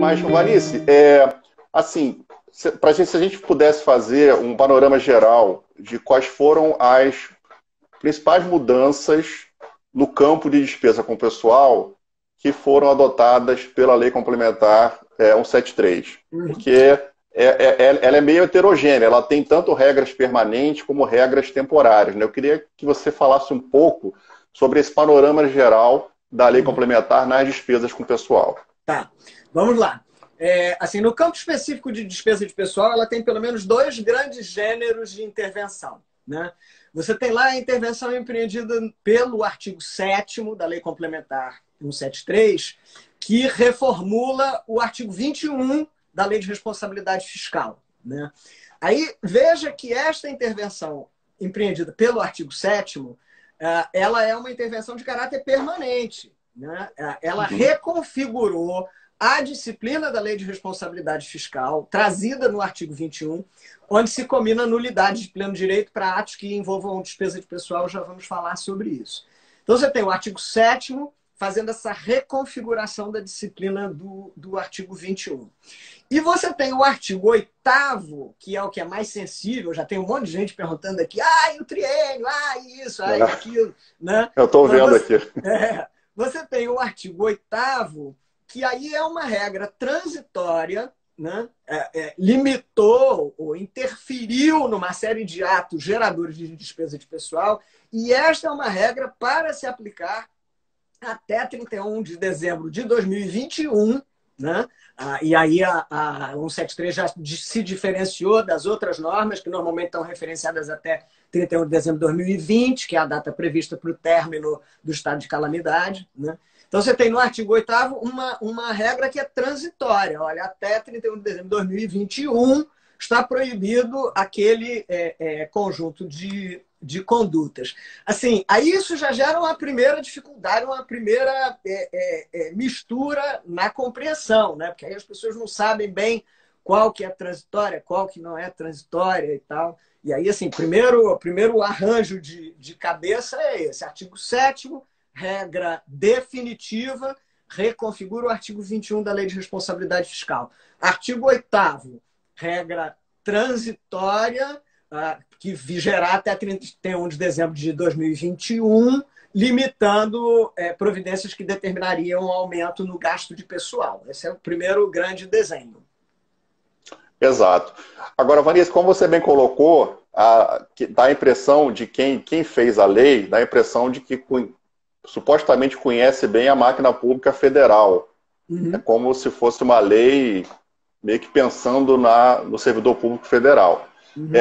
Mas, Vanice, assim, se a gente pudesse fazer um panorama geral de quais foram as principais mudanças no campo de despesa com pessoal que foram adotadas pela Lei Complementar 173. Porque ela é meio heterogênea, ela tem tanto regras permanentes como regras temporárias, né? Eu queria que você falasse um pouco sobre esse panorama geral da Lei Complementar nas despesas com pessoal. Tá, vamos lá. Assim, no campo específico de despesa de pessoal, ela tem pelo menos dois grandes gêneros de intervenção, né? Você tem lá a intervenção empreendida pelo artigo 7º da Lei Complementar 173, que reformula o artigo 21 da Lei de Responsabilidade Fiscal, né? Aí, veja que esta intervenção empreendida pelo artigo 7º, ela é uma intervenção de caráter permanente, né? Ela reconfigurou a disciplina da Lei de Responsabilidade Fiscal, trazida no artigo 21, onde se combina nulidade de pleno direito para atos que envolvam despesa de pessoal, já vamos falar sobre isso. Então, você tem o artigo 7º fazendo essa reconfiguração da disciplina do artigo 21. E você tem o artigo 8º, que é o que é mais sensível, já tem um monte de gente perguntando aqui, e o triênio, isso, aquilo, né? Eu estou vendo aqui. Você tem o artigo 8º, que aí é uma regra transitória, né? Limitou ou interferiu numa série de atos geradores de despesa de pessoal, e esta é uma regra para se aplicar até 31 de dezembro de 2021, né? E aí a 173 já se diferenciou das outras normas, que normalmente estão referenciadas até 31 de dezembro de 2020, que é a data prevista para o término do estado de calamidade, né? Então, você tem no artigo 8º uma regra que é transitória. Olha, até 31 de dezembro de 2021 está proibido aquele conjunto de condutas. Assim, aí isso já gera uma primeira dificuldade, uma primeira mistura na compreensão, né? Porque aí as pessoas não sabem bem qual que é transitória, qual que não é transitória e tal. E aí, assim, primeiro arranjo de cabeça é esse, artigo 7º, regra definitiva, reconfigura o artigo 21 da Lei de Responsabilidade Fiscal. Artigo 8º, regra transitória, que vigerá até 31 de dezembro de 2021, limitando providências que determinariam um aumento no gasto de pessoal. Esse é o primeiro grande desenho. Exato. Agora, Vanessa, como você bem colocou, dá a impressão de quem fez a lei, dá a impressão de que supostamente conhece bem a máquina pública federal. É como se fosse uma lei meio que pensando no servidor público federal.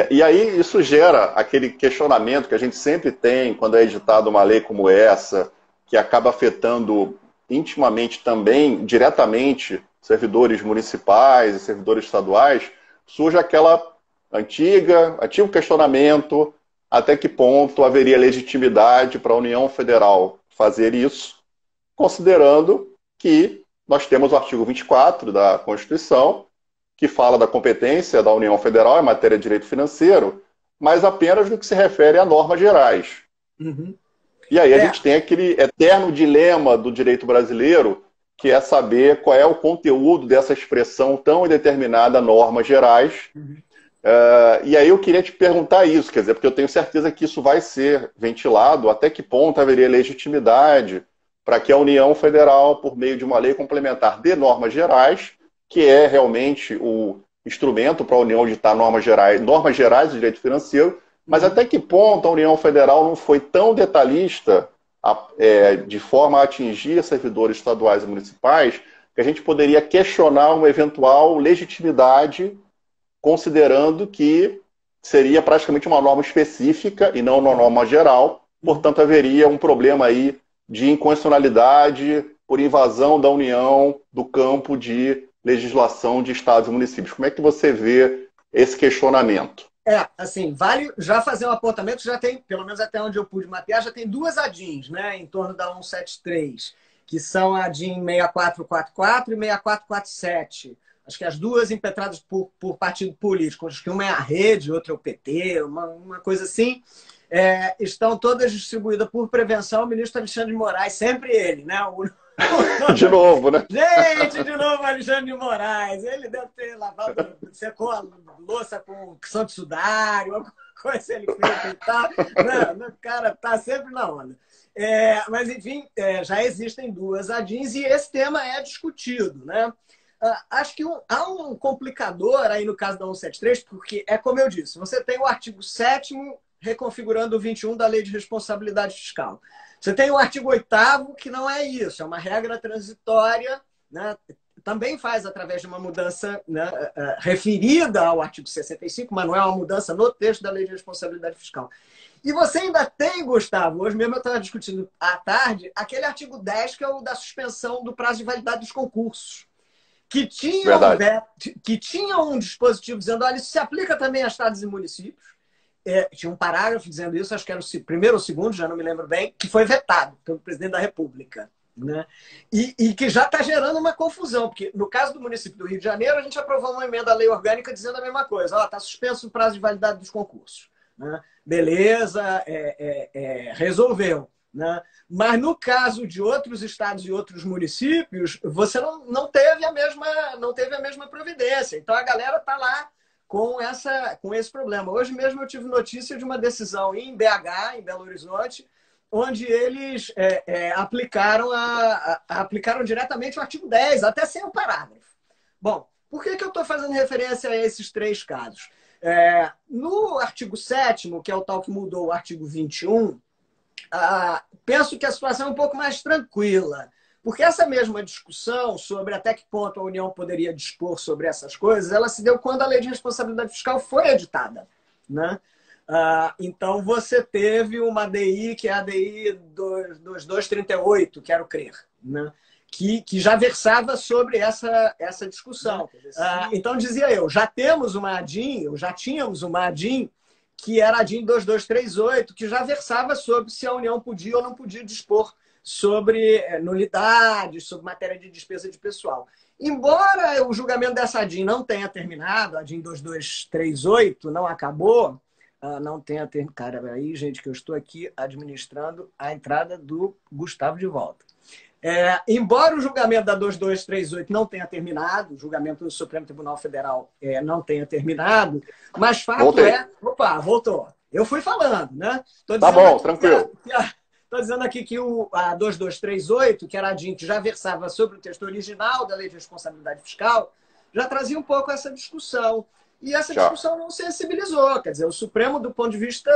E aí isso gera aquele questionamento que a gente sempre tem quando é editada uma lei como essa, que acaba afetando intimamente também, diretamente, servidores municipais e servidores estaduais. Surge antigo questionamento: até que ponto haveria legitimidade para a União Federal fazer isso, considerando que nós temos o artigo 24 da Constituição, que fala da competência da União Federal em matéria de direito financeiro, mas apenas no que se refere a normas gerais. E aí a gente tem aquele eterno dilema do direito brasileiro, que é saber qual é o conteúdo dessa expressão tão indeterminada, normas gerais. E aí eu queria te perguntar isso, quer dizer, porque eu tenho certeza que isso vai ser ventilado, até que ponto haveria legitimidade para que a União Federal, por meio de uma lei complementar de normas gerais, que é realmente o instrumento para a União ditar normas gerais de direito financeiro, mas até que ponto a União Federal não foi tão detalhista de forma a atingir servidores estaduais e municipais, que a gente poderia questionar uma eventual legitimidade, considerando que seria praticamente uma norma específica e não uma norma geral, portanto haveria um problema aí de inconstitucionalidade por invasão da União do campo de legislação de estados e municípios. Como é que você vê esse questionamento? Assim, vale já fazer um apontamento, já tem, pelo menos até onde eu pude mapear, já tem duas ADINs, né, em torno da 173, que são a ADIN 6444 e 6447. Acho que as duas impetradas por partido político. Acho que uma é a Rede, outra é o PT, uma coisa assim. Estão todas distribuídas por prevenção. O ministro Alexandre de Moraes, sempre ele, né? De novo, né? Gente, de novo, Alexandre de Moraes. Ele deve ter lavado, secou a louça com Santo Sudário, alguma coisa ele fez e tal. Não, o cara tá sempre na onda. Mas, enfim, já existem duas ADINs e esse tema é discutido, né? Acho que há um complicador aí no caso da 173, porque é como eu disse, você tem o artigo 7º reconfigurando o 21 da Lei de Responsabilidade Fiscal. Você tem o artigo 8º, que não é isso, é uma regra transitória, né? Também faz através de uma mudança, né, referida ao artigo 65, mas não é uma mudança no texto da Lei de Responsabilidade Fiscal. E você ainda tem, Gustavo, hoje mesmo eu estava discutindo à tarde, aquele artigo 10, que é o da suspensão do prazo de validade dos concursos, que tinha um dispositivo dizendo, olha, isso se aplica também a estados e municípios. Tinha um parágrafo dizendo isso, acho que era o primeiro ou segundo, já não me lembro bem, que foi vetado pelo presidente da República. Né? E que já está gerando uma confusão, porque no caso do município do Rio de Janeiro, a gente aprovou uma emenda à lei orgânica dizendo a mesma coisa. Está suspenso o prazo de validade dos concursos. Né? Beleza, resolveu. Né? Mas no caso de outros estados e outros municípios, você não teve a mesma providência. Então a galera está lá com esse problema. Hoje mesmo eu tive notícia de uma decisão em BH, em Belo Horizonte, onde eles aplicaram diretamente o artigo 10, até sem o parágrafo. Bom, por que eu estou fazendo referência a esses três casos? No artigo 7º, que é o tal que mudou o artigo 21, penso que a situação é um pouco mais tranquila. Porque essa mesma discussão sobre até que ponto a União poderia dispor sobre essas coisas, ela se deu quando a Lei de Responsabilidade Fiscal foi editada. Né? Então, você teve uma ADI, que é a ADI 2238, quero crer, né? que já versava sobre essa discussão. Então, dizia eu, já tínhamos uma ADIM, que era a ADIM 2238, que já versava sobre se a União podia ou não podia dispor sobre nulidades, sobre matéria de despesa de pessoal. Embora o julgamento dessa ADIM não tenha terminado, a ADIM 2238 não acabou, não tenha terminado. Cara, aí, gente, que eu estou aqui administrando a entrada do Gustavo de volta. Embora o julgamento da 2238 não tenha terminado, o julgamento do Supremo Tribunal Federal não tenha terminado, mas fato Opa, voltou. Eu fui falando, né? Tá bom, tranquilo. Estou dizendo aqui que a 2238, que era a DIN, que já versava sobre o texto original da Lei de Responsabilidade Fiscal, já trazia um pouco essa discussão. E essa discussão não sensibilizou. Quer dizer, o Supremo, do ponto de vista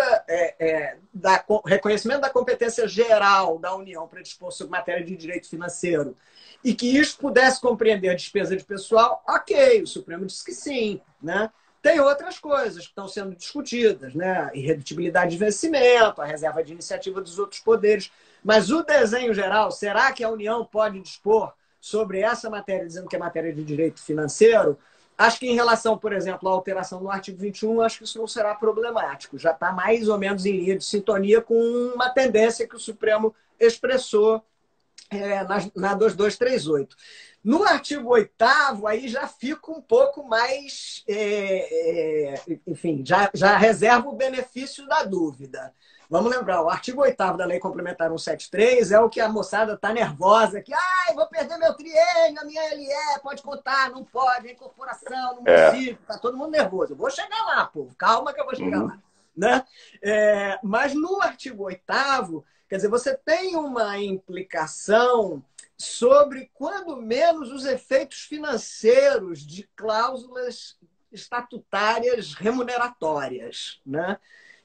do reconhecimento da competência geral da União para dispor sobre matéria de direito financeiro, e que isso pudesse compreender a despesa de pessoal, ok, o Supremo disse que sim. Né? Tem outras coisas que estão sendo discutidas, né? Irredutibilidade de vencimento, a reserva de iniciativa dos outros poderes. Mas o desenho geral, será que a União pode dispor sobre essa matéria, dizendo que é matéria de direito financeiro? Acho que em relação, por exemplo, à alteração no artigo 21, acho que isso não será problemático. Já está mais ou menos em linha de sintonia com uma tendência que o Supremo expressou na 2238. No artigo 8º, aí já fica um pouco mais... enfim, já reserva o benefício da dúvida. Vamos lembrar, o artigo 8º da Lei Complementar 173 é o que a moçada está nervosa, que vou perder meu triênio, a minha LE, pode contar, não pode, a incorporação no município, está todo mundo nervoso. Eu vou chegar lá, povo, calma que eu vou chegar lá. Né? Mas no artigo 8º, quer dizer, você tem uma implicação sobre, quando menos, os efeitos financeiros de cláusulas estatutárias remuneratórias, né?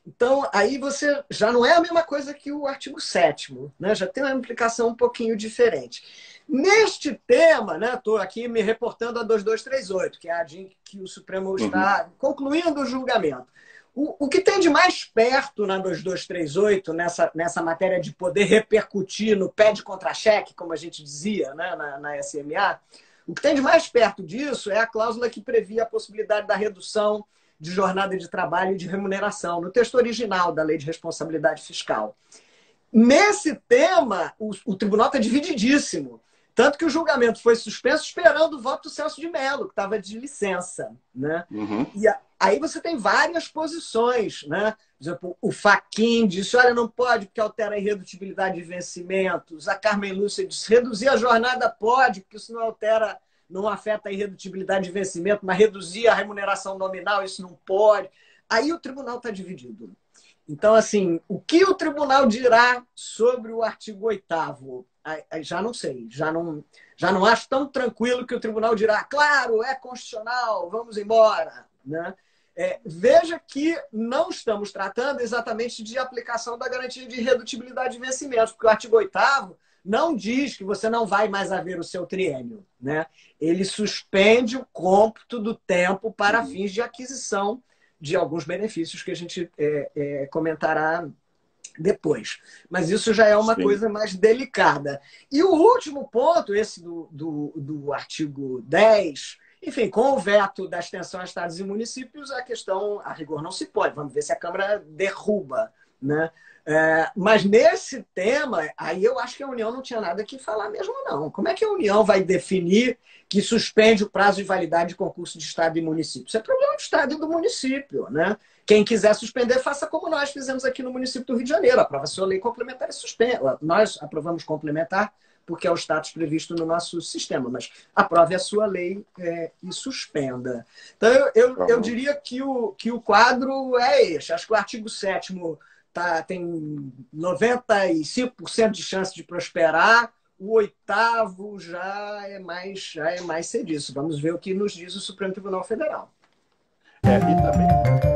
Então, aí você já não é a mesma coisa que o artigo 7º, né? Já tem uma implicação um pouquinho diferente. Neste tema, né, estou aqui me reportando a 2238, que é a DIN que o Supremo está concluindo o julgamento. O que tem de mais perto na 2238, nessa matéria de poder repercutir no pé de contra-cheque, como a gente dizia, né, na SMA, o que tem de mais perto disso é a cláusula que previa a possibilidade da redução de jornada de trabalho e de remuneração, no texto original da Lei de Responsabilidade Fiscal. Nesse tema, o tribunal está divididíssimo. Tanto que o julgamento foi suspenso esperando o voto do Celso de Mello, que estava de licença, né? Uhum. E aí você tem várias posições, né? Por exemplo, o Fachin disse, olha, não pode porque altera a irredutibilidade de vencimentos. A Carmen Lúcia disse, reduzir a jornada pode, porque isso não altera, não afeta a irredutibilidade de vencimento, mas reduzir a remuneração nominal, isso não pode. Aí o tribunal está dividido. Então, assim, o que o tribunal dirá sobre o artigo 8º? Já não sei, já não acho tão tranquilo que o tribunal dirá, claro, é constitucional, vamos embora, né? Veja que não estamos tratando exatamente de aplicação da garantia de irredutibilidade de vencimentos, porque o artigo 8º não diz que você não vai mais haver o seu triênio, né? Ele suspende o cômputo do tempo para fins de aquisição de alguns benefícios que a gente comentará depois. Mas isso já é uma coisa mais delicada. E o último ponto, esse do artigo 10, enfim, com o veto da extensão a estados e municípios, a questão, a rigor, não se pode. Vamos ver se a Câmara derruba, né? Mas nesse tema, aí eu acho que a União não tinha nada que falar mesmo, não. Como é que a União vai definir que suspende o prazo de validade de concurso de Estado e município? Isso é problema do Estado e do município, né? Quem quiser suspender, faça como nós fizemos aqui no município do Rio de Janeiro. Aprova a sua lei complementar e suspende. Nós aprovamos complementar porque é o status previsto no nosso sistema, mas aprove a sua lei e suspenda. Então, eu diria que o quadro é este. Acho que o artigo 7º tem 95% de chance de prosperar, o 8º já é mais ser disso. Vamos ver o que nos diz o Supremo Tribunal Federal. E também...